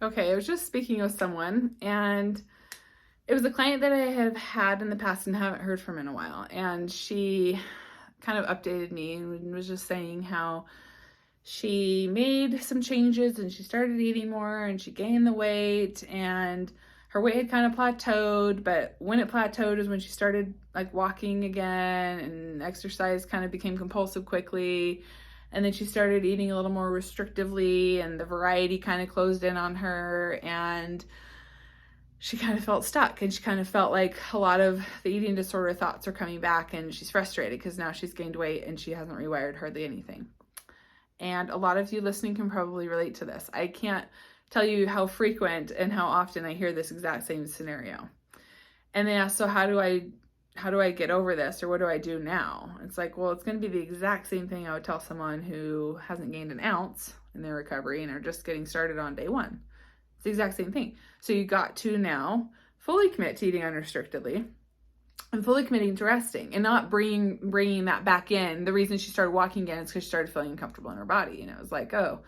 Okay, I was just speaking with someone, and it was a client that I have had in the past and haven't heard from in a while. And she kind of updated me and was just saying how she made some changes and she started eating more and she gained the weight, and her weight had kind of plateaued. But when it plateaued is when she started like walking again, and exercise kind of became compulsive quickly. And then she started eating a little more restrictively, and the variety kind of closed in on her, and she kind of felt stuck, and she kind of felt like a lot of the eating disorder thoughts are coming back, and she's frustrated because now she's gained weight and she hasn't rewired hardly anything. And a lot of you listening can probably relate to this. I can't tell you how frequent and how often I hear this exact same scenario. And they ask, so how do I get over this, or what do I do now? It's like, well, it's going to be the exact same thing I would tell someone who hasn't gained an ounce in their recovery and are just getting started on day one. It's the exact same thing. So you got to now fully commit to eating unrestrictedly and fully committing to resting, and not bringing that back in. The reason she started walking again is because she started feeling uncomfortable in her body. And it was like, oh,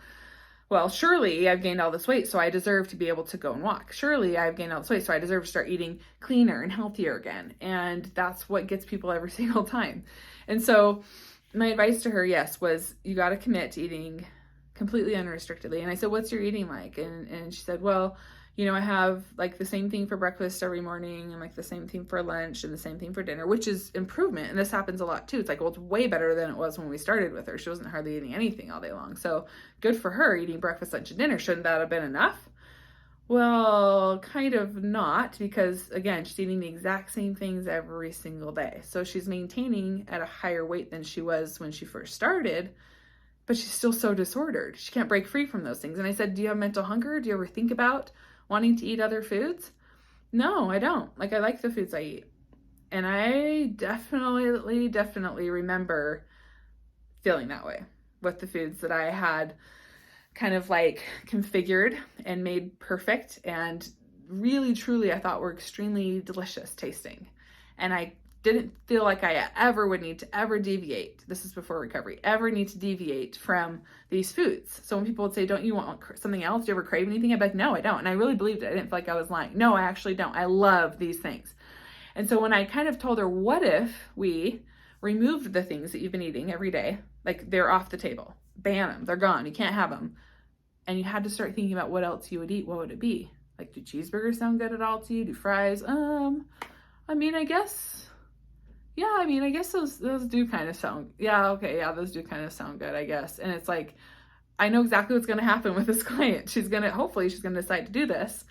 well, surely I've gained all this weight, so I deserve to be able to go and walk. Surely I've gained all this weight, so I deserve to start eating cleaner and healthier again. And that's what gets people every single time. And so my advice to her, yes, was you got to commit to eating completely unrestrictedly. And I said, what's your eating like? And she said, well, I have like the same thing for breakfast every morning, and like the same thing for lunch, and the same thing for dinner, which is improvement. And this happens a lot too. It's like, well, it's way better than it was when we started with her. She wasn't hardly eating anything all day long. So good for her eating breakfast, lunch, and dinner. Shouldn't that have been enough? Well, kind of not, because again, she's eating the exact same things every single day. So she's maintaining at a higher weight than she was when she first started, but she's still so disordered. She can't break free from those things. And I said, do you have mental hunger? Do you ever think about wanting to eat other foods? No, I don't. Like, I like the foods I eat. And I definitely remember feeling that way with the foods that I had kind of like configured and made perfect, and really truly I thought were extremely delicious tasting. And I didn't feel like I ever would need to ever deviate. This is before recovery, ever need to deviate from these foods. So when people would say, don't you want something else? Do you ever crave anything? I'd be like, no, I don't. And I really believed it. I didn't feel like I was lying. No, I actually don't. I love these things. And so when I kind of told her, what if we removed the things that you've been eating every day, like they're off the table, ban them, they're gone, you can't have them. And you had to start thinking about what else you would eat. What would it be? Like, do cheeseburgers sound good at all to you? Do fries? I guess, yeah, I guess those do kind of sound, yeah, okay, yeah, those do kind of sound good, I guess. And it's like, I know exactly what's going to happen with this client. Hopefully she's going to decide to do this,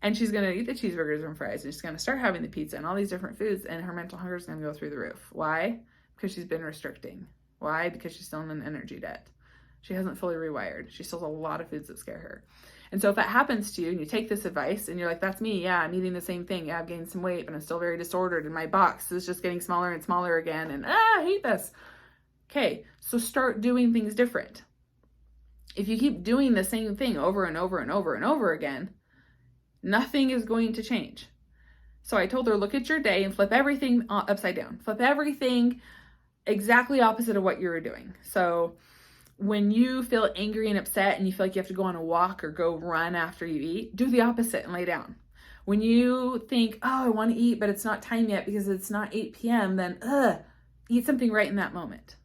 and she's going to eat the cheeseburgers and fries, and she's going to start having the pizza and all these different foods, and her mental hunger is going to go through the roof. Why? Because she's been restricting. Why? Because she's still in an energy debt. She hasn't fully rewired. She still has a lot of foods that scare her. And so if that happens to you and you take this advice and you're like, that's me, yeah, I'm eating the same thing. Yeah, I've gained some weight, but I'm still very disordered, and my box is just getting smaller and smaller again, and I hate this. Okay, so start doing things different. If you keep doing the same thing over and over and over and over again, nothing is going to change. So I told her, look at your day and flip everything upside down. Flip everything exactly opposite of what you were doing. So when you feel angry and upset and you feel like you have to go on a walk or go run after you eat, do the opposite and lay down. When you think, oh, I want to eat, but it's not time yet because it's not 8 p.m., then eat something right in that moment.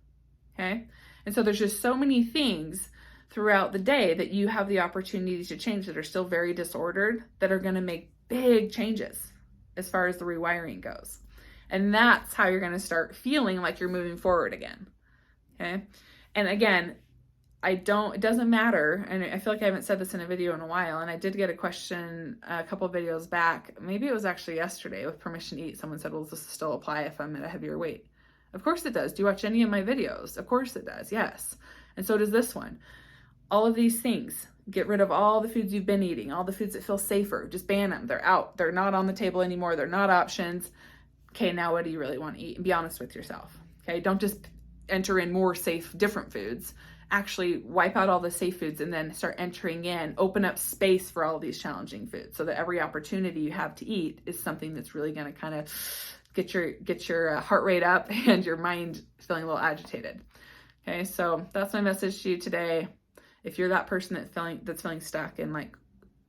Okay? And so there's just so many things throughout the day that you have the opportunity to change that are still very disordered, that are going to make big changes as far as the rewiring goes. And that's how you're going to start feeling like you're moving forward again. Okay? And again, it doesn't matter, and I feel like I haven't said this in a video in a while, and I did get a question a couple of videos back, maybe it was actually yesterday, with permission to eat. Someone said, well, does this still apply if I'm at a heavier weight? Of course it does. Do you watch any of my videos? Of course it does, yes. And so does this one. All of these things, get rid of all the foods you've been eating, all the foods that feel safer, just ban them. They're out. They're not on the table anymore. They're not options. Okay, now what do you really want to eat? And be honest with yourself. Okay, don't just enter in more safe, different foods. Actually wipe out all the safe foods and then start entering in, open up space for all these challenging foods, so that every opportunity you have to eat is something that's really going to kind of get your heart rate up and your mind feeling a little agitated. Okay, so that's my message to you today. If you're that person that's feeling stuck and like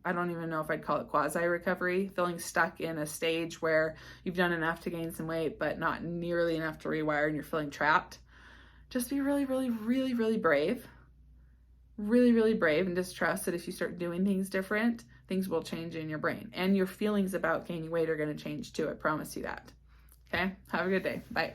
I don't even know if I'd call it quasi recovery, feeling stuck in a stage where you've done enough to gain some weight, but not nearly enough to rewire and you're feeling trapped. Just be really, really, really, really brave. Really, really brave, and just trust that if you start doing things different, things will change in your brain. And your feelings about gaining weight are going to change too. I promise you that. Okay? Have a good day. Bye.